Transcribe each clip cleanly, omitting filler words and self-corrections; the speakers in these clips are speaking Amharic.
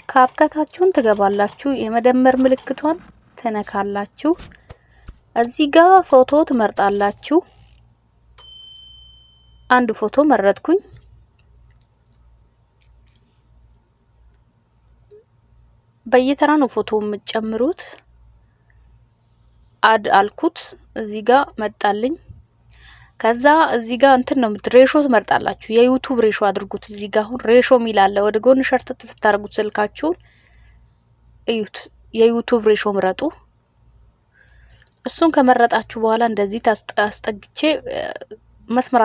ካፕከታችሁን ትገባላችሁ የመደመር ምልክቷን ተነካላችሁ እዚህ ጋር ፎቶ ትመርጣላችሁ አንድ ፎቶ መረጥኩኝ በየተራ ነው ፎቶ የምትጨምሩት አድ አልኩት እዚህ ጋር መጣልኝ ከዛ እዚህ ጋር እንትን ነው ሬሾ ትመርጣላችሁ የዩቲዩብ ሬሾ አድርጉት እዚህ ጋር አሁን ሬሾ ሚላለ ወደ ጎን ሸርት ተታርጉት ስልካችሁን እዩት የዩቲዩብ ሬሾ ምረጡ እሱን ከመረጣችሁ በኋላ እንደዚህ ታስጠግቼ መስመር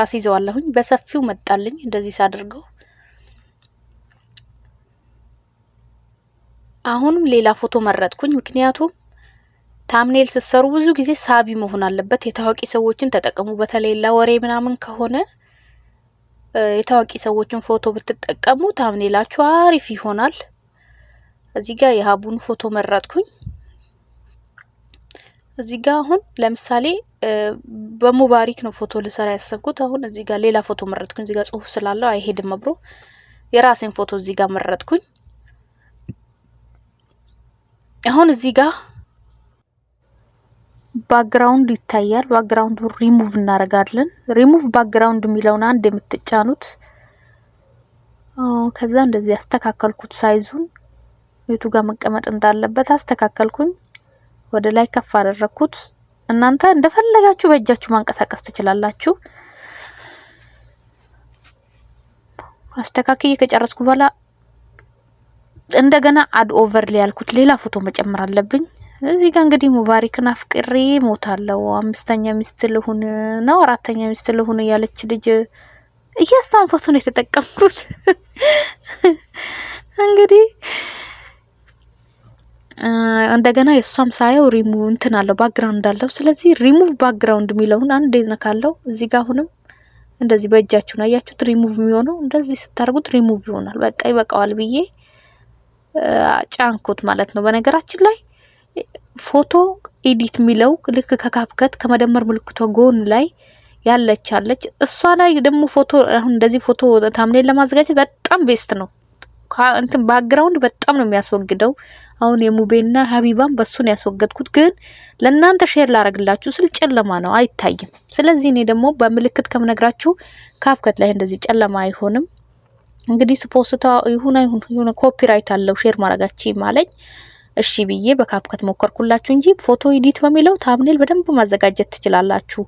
አስይዘዋለሁኝ በሰፊው መጣልኝ እንደዚህ ሳደርገው አሁንም ሌላ ፎቶ መረጥኩኝ ምክንያቱም ታምኔል ሲሰሩ ብዙ ጊዜ ሳቢ መሆን አለበት የታዋቂ ሰዎችን ተጠቀሙ በተለይ ለወሬ ምናምን ከሆነ የታዋቂ ሰዎችን ፎቶ ብትጠቀሙ ታምኔላችሁ አሪፍ ይሆናል እዚህ ጋር የሀቡን ፎቶ መረጥኩኝ እዚህ ጋር አሁን ለምሳሌ በሙባሪክ ነው ፎቶ ልሰራ ያሰብኩት አሁን እዚህ ጋር ሌላ ፎቶ መረጥኩኝ እዚህ ጋር ጽሁፍ ስላለው አይሄድም አብሮ የራሴን ፎቶ እዚህ ጋር መረጥኩኝ አሁን እዚህ ጋር ባክግራውንድ ይታያል ባክግራውንዱ ሪሙቭ እናረጋለን ሪሙቭ ባክግራውንድ ሚለውን አንድ የምትጫኑት ከዛ እንደዚህ አስተካከልኩት ሳይዙን የቱ ጋር መቀመጥ እንዳለበት አስተካከልኩኝ ወደ ላይ ከፍ አደረኩት እናንተ እንደፈለጋችሁ በእጃችሁ ማንቀሳቀስ ትችላላችሁ አስተካክዬ ከጨረስኩ በኋላ እንደገና አድ ኦቨርሊ ያልኩት ሌላ ፎቶ መጨመር አለብኝ እዚህ ጋር እንግዲህ ሙባሪክን አፍቅሬ ሞታለው አምስተኛ ሚስት ልሁን ነው አራተኛ ሚስት ልሁን ያለች ልጅ እያሷን ፎቶ ነው የተጠቀምኩት እንግዲህ እንደገና የሷም ሳየው ሪሙቭ እንትን አለው ባክግራውንድ አለው ስለዚህ ሪሙቭ ባክግራውንድ ሚለውን አንዴ ነካለው እዚህ ጋር አሁንም እንደዚህ በእጃችሁ ነው ያያችሁት ሪሙቭ የሚሆነው እንደዚህ ስታርጉት ሪሙቭ ይሆናል በቃ ይበቃዋል ብዬ ጫንኩት ማለት ነው በነገራችን ላይ ፎቶ ኤዲት ሚለው ልክ ከካፕከት ከመደመር ምልክቷ ጎን ላይ ያለች እሷ ላይ ደግሞ ፎቶ አሁን እንደዚህ ፎቶ ታምኔል ለማዘጋጀት በጣም ቤስት ነው እንትን ባክግራውንድ በጣም ነው የሚያስወግደው አሁን የሙቤና ሀቢባን በሱን ያስወገድኩት ግን ለእናንተ ሼር ላረግላችሁ ስል ጨለማ ነው አይታይም ስለዚህ እኔ ደግሞ በምልክት ከምነግራችሁ ካፕከት ላይ እንደዚህ ጨለማ አይሆንም እንግዲህ ስፖስታ ይሁን ኮፒራይት አለው ሼር ማረጋችሁ ማለኝ እሺ ብዬ በካፕከት ሞከርኩላችሁ እንጂ ፎቶ ኤዲት በሚለው ታምኔል በደንብ ማዘጋጀት ትችላላችሁ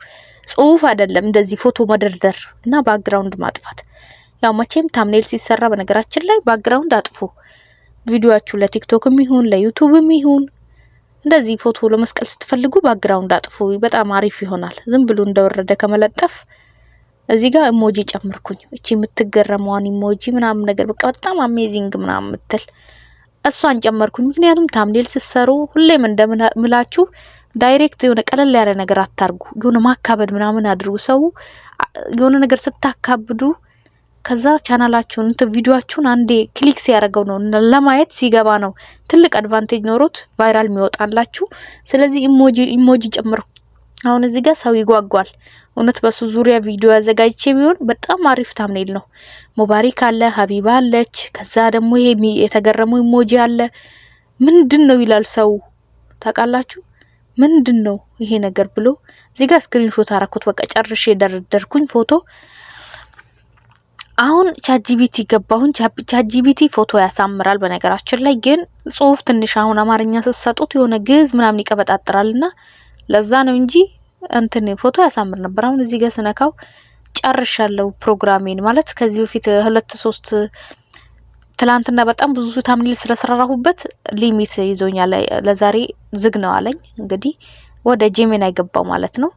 ጽሁፍ አይደለም እንደዚህ ፎቶ መደርደር እና ባክግራውንድ ማጥፋት ያው መቼም ታምኔል ሲሰራ በነገራችን ላይ ባክግራውንድ አጥፉ ቪዲዮአችሁ ለቲክቶክም ይሁን ለዩቲዩብም ይሁን እንደዚህ ፎቶ ለመስቀል ስትፈልጉ ባክግራውንድ አጥፉ በጣም አሪፍ ይሆናል ዝም ብሎ እንደወረደ ከመለጠፍ እዚህ ጋር ኢሞጂ ጨምርኩኝ እቺ የምትገረመዋን ኢሞጂ ምናምን ነገር በቃ በጣም አሜዚንግ ምናምን ምትል እሷን ጨመርኩኝ ምክንያቱም ታምኔል ሲሰሩ ሁሌም እንደምላችሁ ዳይሬክት የሆነ ቀለል ያለ ነገር አታርጉ የሆነ ማካበድ ምናምን አድርጉ ሰው የሆነ ነገር ስታካብዱ ከዛ ቻናላችሁን ቪዲዮአችሁን አንዴ ክሊክ ሲያደርገው ነው ለማየት ሲገባ ነው ትልቅ አድቫንቴጅ ኖሮት ቫይራል የሚወጣላችሁ ስለዚህ ኢሞጂ ጨምርኩ አሁን እዚህ ጋር ሰው ይጓጓል እውነት በሱ ዙሪያ ቪዲዮ አዘጋጅቼ ቢሆን በጣም አሪፍ ታምኔል ነው ሙባሪክ አለ ሀቢባ አለች ከዛ ደግሞ ይሄ የተገረመው ኢሞጂ አለ ምንድነው ይላል ሰው ታቃላችሁ ምንድነው ይሄ ነገር ብሎ እዚህ ጋር ስክሪንሾት አረኩት በቃ ጨርሼ ደርደርኩኝ ፎቶ አሁን ቻትጂቢቲ ገባሁን ቻትጂቢቲ ፎቶ ያሳምራል በነገራችን ላይ ግን ጽሁፍ ትንሽ አሁን አማርኛ ሲሰጡት የሆነ ግዝ ምናምን ይቀበጣጥራልና ለዛ ነው እንጂ እንትን ፎቶ ያሳምር ነበር አሁን እዚህ ጋር ስነካው ጨርሻለሁ ፕሮግራሜን ማለት ከዚህ በፊት 2-3 ትላንትና በጣም ብዙ ታምኔል ስለሰራራሁበት ሊሚት ይዞኛል ለዛሬ ዝግ ነው አለኝ እንግዲህ ወደ ጄሚናይ ገባው ማለት ነው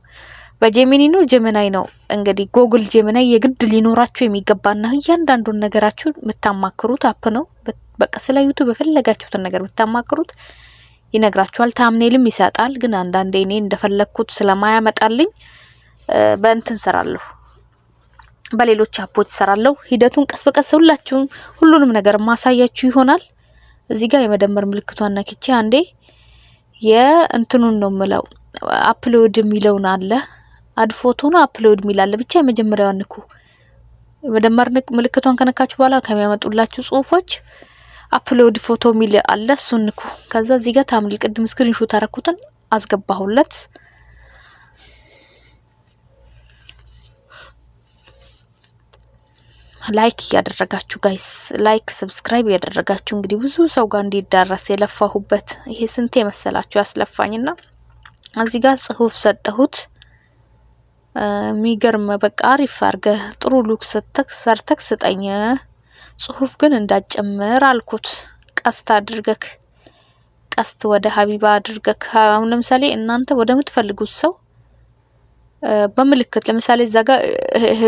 በጄሚኒ ነው ጄሚናይ ነው እንግዲህ ጉግል ጄሚናይ የግድ ሊኖራችሁ የሚገባና እያንዳንዱን ነገራችሁ መታማክሩት አፕ ነው በቃ ስለ ዩቲዩብ በፈለጋችሁት ነገር መታማክሩት ይነግራችኋል ታምኔልም ይሰጣል ግን አንዳንዴ እኔ እንደፈለኩት ስለማያመጣልኝ በእንትን ሰራለሁ በሌሎች አፖች ሰራለሁ ሂደቱን ቀስ በቀስ ሁሉንም ነገር ማሳያችሁ ይሆናል እዚህ ጋር የመደመር ምልክቷን ነክቼ አንዴ የእንትኑን ነው ምለው አፕሎድ ሚለውን አለ አድ ፎቶ ነው አፕሎድ ሚላል ብቻ የመጀመሪያው ንኩ የመደመር ምልክቷን ከነካችሁ በኋላ ከሚያመጡላችሁ ጽሁፎች አፕሎድ ፎቶ ሚል አለ እሱን ንኩ። ከዛ እዚህ ጋር ታምኔል ቅድም ስክሪንሾት አረኩትን አስገባሁለት። ላይክ ያደረጋችሁ ጋይስ ላይክ ሰብስክራይብ ያደረጋችሁ እንግዲህ ብዙ ሰው ጋር እንዲዳረስ የለፋሁበት ይሄ ስንቴ መሰላችሁ ያስለፋኝና እዚህ ጋር ጽሁፍ ሰጠሁት። ሚገርም በቃ አሪፍ አርገህ ጥሩ ሉክ ሰርተክ ስጠኝ፣ ጽሁፍ ግን እንዳጨምር አልኩት። ቀስት አድርገክ ቀስት ወደ ሀቢባ አድርገክ አሁን ለምሳሌ እናንተ ወደ ምትፈልጉት ሰው በመልከት ለምሳሌ እዛ ጋር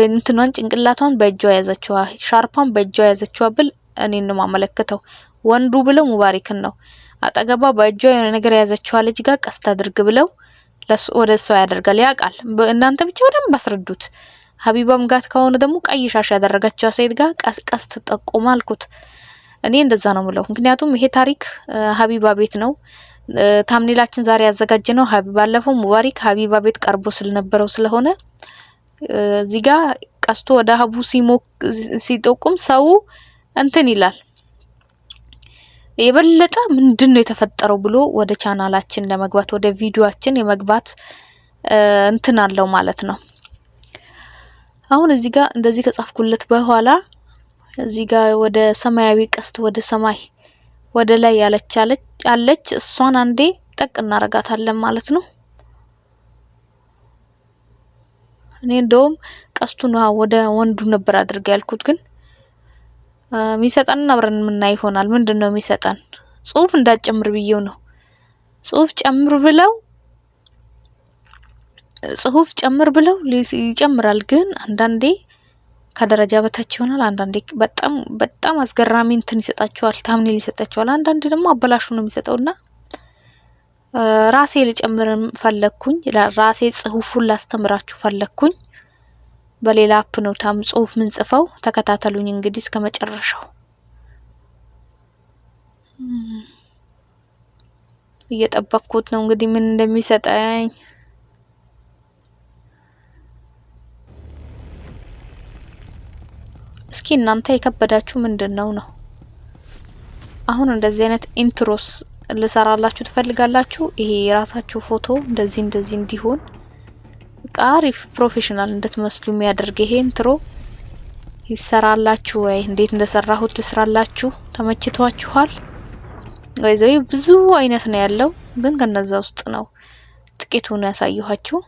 እንትኗን ጭንቅላቷን በእጇ ያዘችዋ ሻርፓን በእጇ ያዘችዋ ብል እኔን ነው ማመለከተው። ወንዱ ብለው ሙባሪክን ነው። አጠገባ በእጇ የሆነ ነገር ያዘችዋ ልጅ ጋር ቀስት አድርግ ብለው ወደ እሷ ያደርጋል። ያቃል እናንተ ብቻ በደንብ አስረዱት። ሀቢባም ጋር ከሆነ ደግሞ ቀይ ሻሽ ያደረጋችዋ ሴት ጋር ቀስት ጠቆም አልኩት። እኔ እንደዛ ነው ምለው። ምክንያቱም ይሄ ታሪክ ሀቢባ ቤት ነው። ታምኔላችን ዛሬ ያዘጋጀነው ሀቢባ ባለፈው ሙባሪክ ሀቢባ ቤት ቀርቦ ስለነበረው ስለሆነ እዚህ ጋር ቀስቶ ወደ ሀቡ ሲጠቁም ሰው እንትን ይላል። የበለጠ ምንድነው የተፈጠረው ብሎ ወደ ቻናላችን ለመግባት ወደ ቪዲዮአችን የመግባት እንትን አለው ማለት ነው። አሁን እዚህ ጋር እንደዚህ ከጻፍኩለት በኋላ እዚህ ጋር ወደ ሰማያዊ ቀስት ወደ ሰማይ ወደ ላይ ያለች እሷን አንዴ ጠቅ እናረጋታለን ማለት ነው። እኔ እንደውም ቀስቱን ወደ ወንዱ ነበር አድርገ ያልኩት ግን ሚሰጠን አብረን ምን ይሆናል። ምንድነው ሚሰጠን? ጽሁፍ እንዳጨምር ብየው ነው። ጽሁፍ ጨምር ብለው ይጨምራል። ግን አንዳንዴ ከደረጃ በታች ይሆናል። አንዳንዴ በጣም አስገራሚ እንትን ይሰጣቸዋል፣ ታምኔል ይሰጣቸዋል። አንዳንዴ ደግሞ አበላሹ ነው የሚሰጠውና ራሴ ልጨምርም ፈለኩኝ። ራሴ ጽሁፉን ላስተምራችሁ ፈለኩኝ። በሌላ አፕ ነው ጽሁፍ ምን ጽፈው። ተከታተሉኝ እንግዲህ እስከ መጨረሻው። እየጠበቅኩት ነው እንግዲህ ምን እንደሚሰጠኝ። እስኪ እናንተ የከበዳችሁ ምንድነው ነው? አሁን እንደዚህ አይነት ኢንትሮስ ልሰራላችሁ ትፈልጋላችሁ? ይሄ የራሳችሁ ፎቶ እንደዚህ እንዲሆን አሪፍ ፕሮፌሽናል እንድትመስሉ የሚያደርግ ይሄ ኢንትሮ ይሰራላችሁ ወይ? እንዴት እንደሰራሁት ትስራላችሁ? ተመችቷችኋል? ወይዘይ ብዙ አይነት ነው ያለው፣ ግን ከነዛ ውስጥ ነው ጥቂቱን ያሳየኋችሁ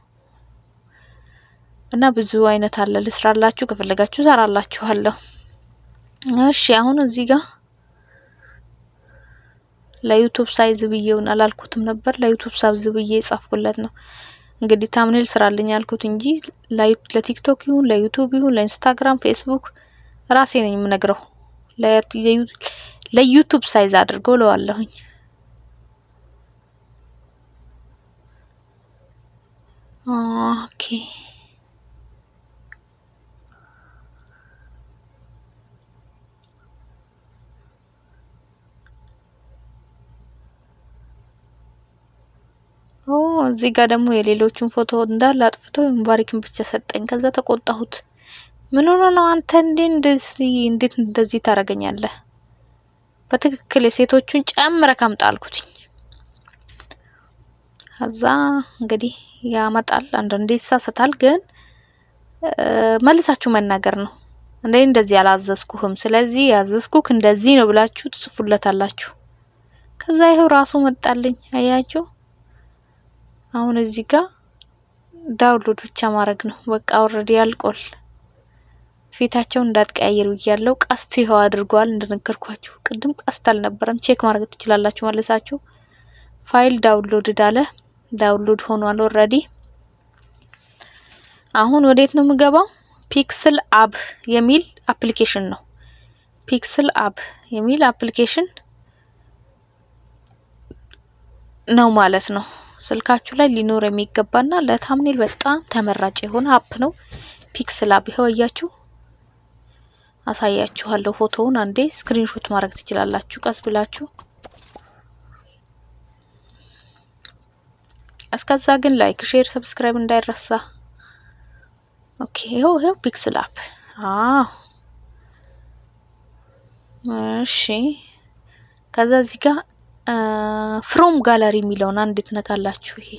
እና ብዙ አይነት አለ። ልስራላችሁ ከፈለጋችሁ ሰራላችኋለሁ። እሺ አሁን እዚህ ጋር ለዩቲዩብ ሳይዝ ብዬውን አላልኩትም ነበር። ለዩቲዩብ ሳይዝ ብዬ ጻፍኩለት ነው እንግዲህ ታምኔል ስራልኝ ያልኩት እንጂ ለቲክቶክ ይሁን ለዩቲዩብ ይሁን ለኢንስታግራም ፌስቡክ ራሴ ነኝ የምነግረው። ለዩቲዩብ ሳይዝ አድርገው ለዋለሁኝ። ኦኬ እዚህ ጋር ደግሞ የሌሎችን ፎቶ እንዳለ አጥፍቶ ሙባሪክን ብቻ ሰጠኝ። ከዛ ተቆጣሁት። ምን ሆነ ነው አንተ እንዴት እንደዚህ ታረጋኛለህ? በትክክል የሴቶቹን ጨምረህ ካምጣ አልኩት። ከዛ እንግዲህ ያመጣል። አንዳንዴ ይሳሳታል፣ ግን መልሳችሁ መናገር ነው። እንደዚህ አላዘዝኩህም፣ ስለዚህ ያዘዝኩክ እንደዚህ ነው ብላችሁ ትጽፉለታላችሁ። ከዛ ይሄው ራሱ መጣልኝ። አያችሁ? አሁን እዚህ ጋር ዳውንሎድ ብቻ ማድረግ ነው። በቃ ኦሬዲ ያልቆል። ፊታቸውን እንዳትቀያየሩ ይያለው ቀስት ይሄው አድርጓል። እንደነገርኳችሁ ቅድም ቀስት አልነበረም። ቼክ ማድረግ ትችላላችሁ መልሳችሁ። ፋይል ዳውንሎድ ዳለ ዳውንሎድ ሆኗል ኦሬዲ። አሁን ወዴት ነው የምገባው? ፒክስል አብ የሚል አፕሊኬሽን ነው። ፒክስል አብ የሚል አፕሊኬሽን ነው ማለት ነው። ስልካችሁ ላይ ሊኖር የሚገባና ለታምኔል በጣም ተመራጭ የሆነ አፕ ነው። ፒክስል አብ ይሄው አያችሁ። አሳያችኋለሁ ፎቶውን አንዴ ስክሪንሾት ማድረግ ትችላላችሁ ቀስ ብላችሁ። እስከዛ ግን ላይክ፣ ሼር፣ ሰብስክራይብ እንዳይረሳ። ኦኬ ይሄው ፒክስል አፕ። እሺ ከዛ እዚህ ጋር ፍሮም ጋለሪ የሚለውን አንድ ትነካላችሁ። ይሄ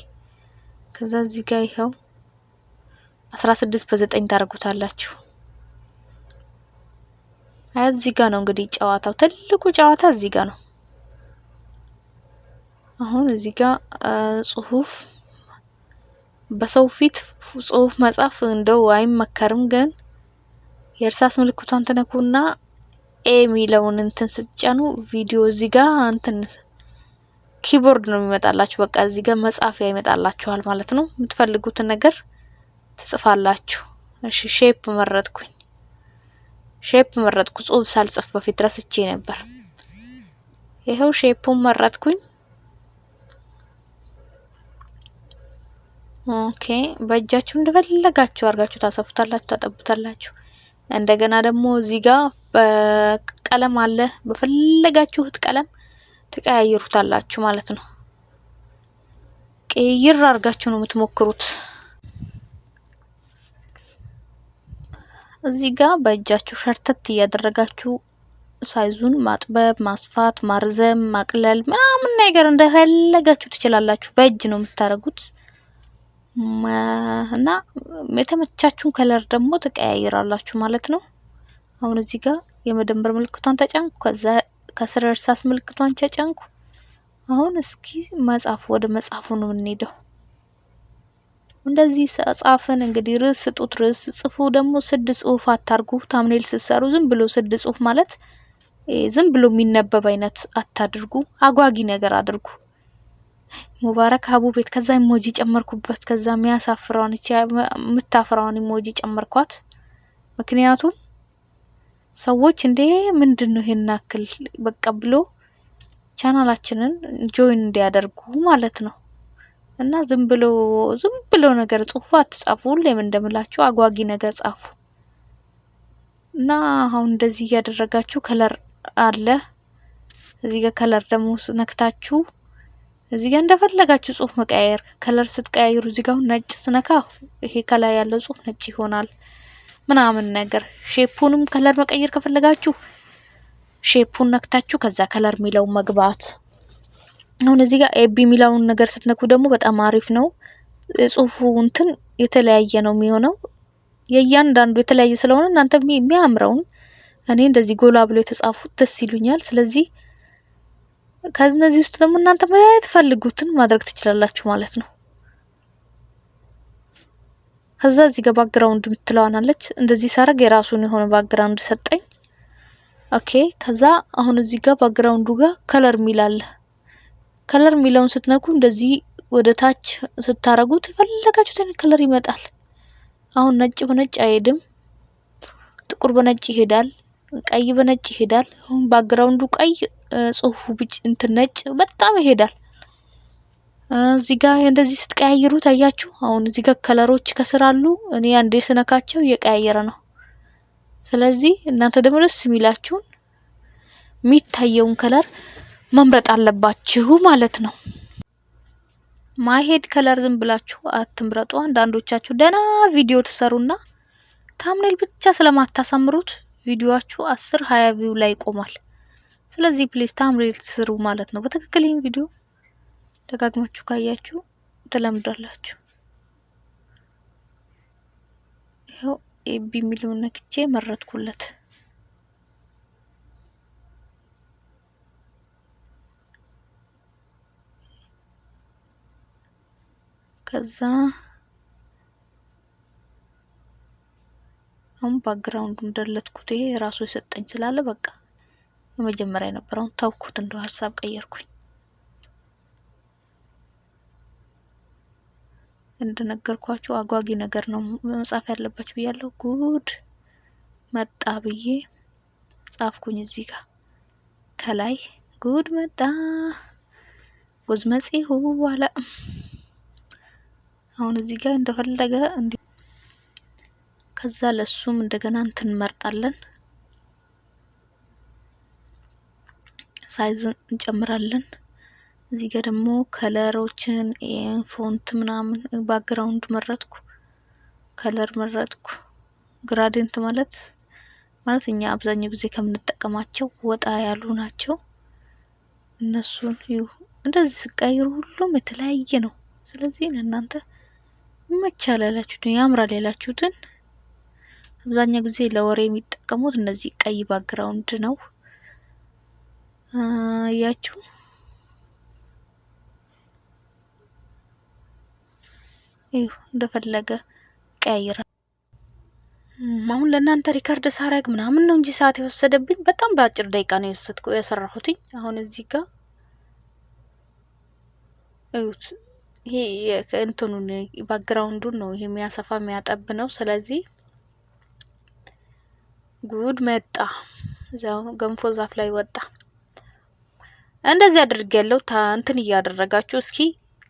ከዛ እዚህ ጋር ይሄው 16 በ9 ታደርጉታላችሁ። እዚህ ጋር ነው እንግዲህ ጨዋታው፣ ትልቁ ጨዋታ እዚህ ጋር ነው። አሁን እዚህ ጋር ጽሁፍ በሰው ፊት ጽሁፍ መጻፍ እንደው አይመከርም፣ ግን የእርሳስ ምልክቷን ተነኩና ኤ ሚለውን እንትን ስትጫኑ ቪዲዮ እዚህ ጋር እንትን ኪቦርድ ነው የሚመጣላችሁ። በቃ እዚህ ጋር መጻፊያ ይመጣላችኋል ማለት ነው። የምትፈልጉትን ነገር ትጽፋላችሁ። እሺ ሼፕ መረጥኩኝ። ሼፕ መረጥኩ። ጽሁፍ ሳልጽፍ በፊት ረስቼ ነበር። ይሄው ሼፑን መረጥኩኝ። ኦኬ በእጃችሁ እንደፈለጋችሁ አርጋችሁ ታሰፉታላችሁ፣ ታጠቡታላችሁ። እንደገና ደግሞ እዚህ ጋር በቀለም አለ። በፈለጋችሁት ቀለም ተቀያይሩታላችሁ ማለት ነው። ቀይር አርጋችሁ ነው የምትሞክሩት። እዚህ ጋር በእጃችሁ ሸርተት እያደረጋችሁ ሳይዙን ማጥበብ፣ ማስፋት፣ ማርዘም፣ ማቅለል ምናምን ነገር እንደፈለጋችሁ ትችላላችሁ። በእጅ ነው የምታረጉት እና የተመቻችሁን ከለር ደግሞ ተቀያይራላችሁ ማለት ነው። አሁን እዚህ ጋር የመደመር ምልክቷን ተጫንኩ። ከዛ ከስር እርሳስ ምልክቷን ተጫንኩ። አሁን እስኪ መጻፍ ወደ መጻፉ ነው የምንሄደው። እንደዚህ ጻፈን እንግዲህ ርዕስ ስጡት። ርዕስ ጽፉ። ደግሞ ስድ ጽሁፍ አታርጉ። ታምኔል ስትሰሩ ዝም ብሎ ስድ ጽሁፍ ማለት ዝም ብሎ የሚነበብ አይነት አታድርጉ። አጓጊ ነገር አድርጉ። ሙባረክ ሀቡ ቤት ከዛ ኢሞጂ ጨመርኩበት። ከዛ የሚያሳፍረውን እቺ የምታፍራውን ኢሞጂ ጨመርኳት። ምክንያቱም ሰዎች እንዴ ምንድነው ይሄን አክል በቃ ብሎ ቻናላችንን ጆይን እንዲያደርጉ ማለት ነው። እና ዝም ብሎ ነገር ጽሁፍ አትጻፉ። ሁሌም እንደምላችሁ አጓጊ ነገር ጻፉ። እና አሁን እንደዚህ ያደረጋችሁ ከለር አለ። እዚህ ጋር ከለር ደግሞ ነክታችሁ እዚህ ጋር እንደፈለጋችሁ ጽሁፍ መቀያየር። ከለር ስትቀያይሩ እዚህ ጋር ነጭ ስነካ ይሄ ከላይ ያለው ጽሁፍ ነጭ ይሆናል ምናምን ነገር። ሼፑንም ከለር መቀየር ከፈለጋችሁ ሼፑን ነክታችሁ ከዛ ከለር ሚለው መግባት። አሁን እዚህ ጋር ኤቢ ሚለውን ነገር ስትነኩ ደግሞ በጣም አሪፍ ነው። ጽሁፉ እንትን የተለያየ ነው የሚሆነው። የእያንዳንዱ የተለያየ ስለሆነ እናንተ የሚያምረውን እኔ እንደዚህ ጎላ ብሎ የተጻፉት ደስ ይሉኛል። ስለዚህ ከነዚህ ውስጥ ደግሞ እናንተ የምትፈልጉትን ማድረግ ትችላላችሁ ማለት ነው። ከዛ እዚህ ጋር ባክግራውንድ ምትለዋናለች። እንደዚህ ሳረግ የራሱን የሆነ ባክግራውንድ ሰጠኝ። ኦኬ ከዛ አሁን እዚህ ጋር ባክግራውንዱ ጋር ከለር ሚላል። ከለር ሚለውን ስትነኩ እንደዚህ ወደ ታች ስታረጉት የፈለጋችሁትን ከለር ይመጣል። አሁን ነጭ በነጭ አይሄድም፣ ጥቁር በነጭ ይሄዳል፣ ቀይ በነጭ ይሄዳል። አሁን ባክግራውንዱ ቀይ ጽሁፉ ብጭ እንትን ነጭ በጣም ይሄዳል። እዚህ ጋር እንደዚህ ስትቀያይሩ ታያችሁ። አሁን እዚህ ጋር ከለሮች ከስር አሉ። እኔ አንዴ ስነካቸው እየቀያየረ ነው። ስለዚህ እናንተ ደግሞ ደስ የሚላችሁን የሚታየውን ከለር መምረጥ አለባችሁ ማለት ነው። ማይሄድ ከለር ዝም ብላችሁ አትምረጡ። አንዳንዶቻችሁ ደና ቪዲዮ ተሰሩና ታምኔል ብቻ ስለማታሳምሩት ቪዲዮአችሁ 10-20 ቪው ላይ ይቆማል። ስለዚህ ፕሊስ ታምኔል ስሩ ማለት ነው። በትክክል ይሄን ቪዲዮ ደጋግማችሁ ካያችሁ ተለምዳላችሁ። ይሄው ኤቢ ሚሊዮን ነክቼ መረጥኩለት። ከዛ አሁን ባክግራውንዱ እንደለትኩት ይሄ ራሱ የሰጠኝ ስላለ በቃ የመጀመሪያ የነበረውን ተውኩት፣ እንደው ሀሳብ ቀየርኩኝ። እንደነገርኳችሁ አጓጊ ነገር ነው መጻፍ ያለባችሁ ብያለሁ። ጉድ መጣ ብዬ ጻፍኩኝ። እዚህ ጋር ከላይ ጉድ መጣ ጉዝ መጽሁ ዋላ። አሁን እዚህ ጋር እንደፈለገ እንዲ ከዛ ለሱም እንደገና እንትን እንመርጣለን፣ ሳይዝ እንጨምራለን። እዚህ ጋር ደግሞ ከለሮችን ፎንት ምናምን ባክግራውንድ መረጥኩ፣ ከለር መረጥኩ። ግራዲየንት ማለት እኛ አብዛኛው ጊዜ ከምንጠቀማቸው ወጣ ያሉ ናቸው። እነሱን ይሁ እንደዚህ ቀይሩ ሁሉም የተለያየ ነው። ስለዚህ እናንተ መቻል ያላችሁትን ያምራል ያላችሁትን አብዛኛው ጊዜ ለወሬ የሚጠቀሙት እነዚህ ቀይ ባክግራውንድ ነው። ያችሁ ይሁ እንደፈለገ ቀይራ። አሁን ለእናንተ ሪከርድ ሳረግ ምናምን ነው እንጂ ሰዓት የወሰደብኝ በጣም በአጭር ደቂቃ ነው የሰራሁትኝ። አሁን እዚህ ጋር እዩት። ይሄ እንትኑን ባክግራውንዱን ነው ይሄ የሚያሰፋ የሚያጠብ ነው። ስለዚህ ጉድ መጣ። እዛው ገንፎ ዛፍ ላይ ወጣ። እንደዚህ አድርጌያለሁ። እንትን እያደረጋችሁ እስኪ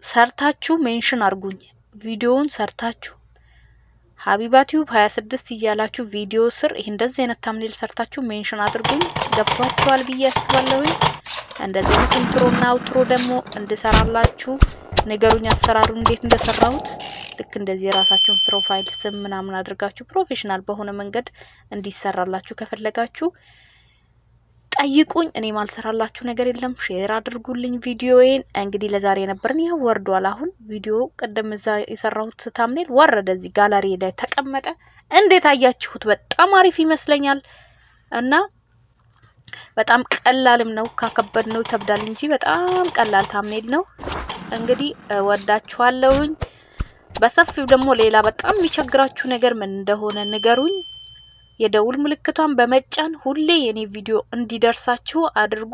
ሰርታችሁ ሜንሽን አርጉኝ። ቪዲዮውን ሰርታችሁ ሀቢባ ቲዩብ 26 እያላችሁ ቪዲዮ ስር ይሄ እንደዚህ አይነት ታምኔል ሰርታችሁ ሜንሽን አድርጉኝ። ገብቷችኋል ብዬ አስባለሁ። እንደዚህ አይነት ኢንትሮና አውትሮ ደግሞ እንድሰራላችሁ ነገሩኝ። አሰራሩ እንዴት እንደሰራሁት ልክ እንደዚህ የራሳችሁን ፕሮፋይል ስም ምናምን አድርጋችሁ ፕሮፌሽናል በሆነ መንገድ እንዲሰራላችሁ ከፈለጋችሁ ጠይቁኝ። እኔ ማልሰራላችሁ ነገር የለም። ሼር አድርጉልኝ ቪዲዮዬን። እንግዲህ ለዛሬ የነበረን ይሄው ወርዷል። አሁን ቪዲዮ ቀደም እዛ የሰራሁት ታምኔል ወረደ፣ እዚህ ጋላሪ ላይ ተቀመጠ። እንዴት አያችሁት? በጣም አሪፍ ይመስለኛል እና በጣም ቀላልም ነው። ካከበድ ነው ይከብዳል እንጂ በጣም ቀላል ታምኔል ነው። እንግዲህ ወዳችኋለሁኝ። በሰፊው ደግሞ ሌላ በጣም የሚቸግራችሁ ነገር ምን እንደሆነ ንገሩኝ። የደውል ምልክቷን በመጫን ሁሌ የኔ ቪዲዮ እንዲደርሳችሁ አድርጉ።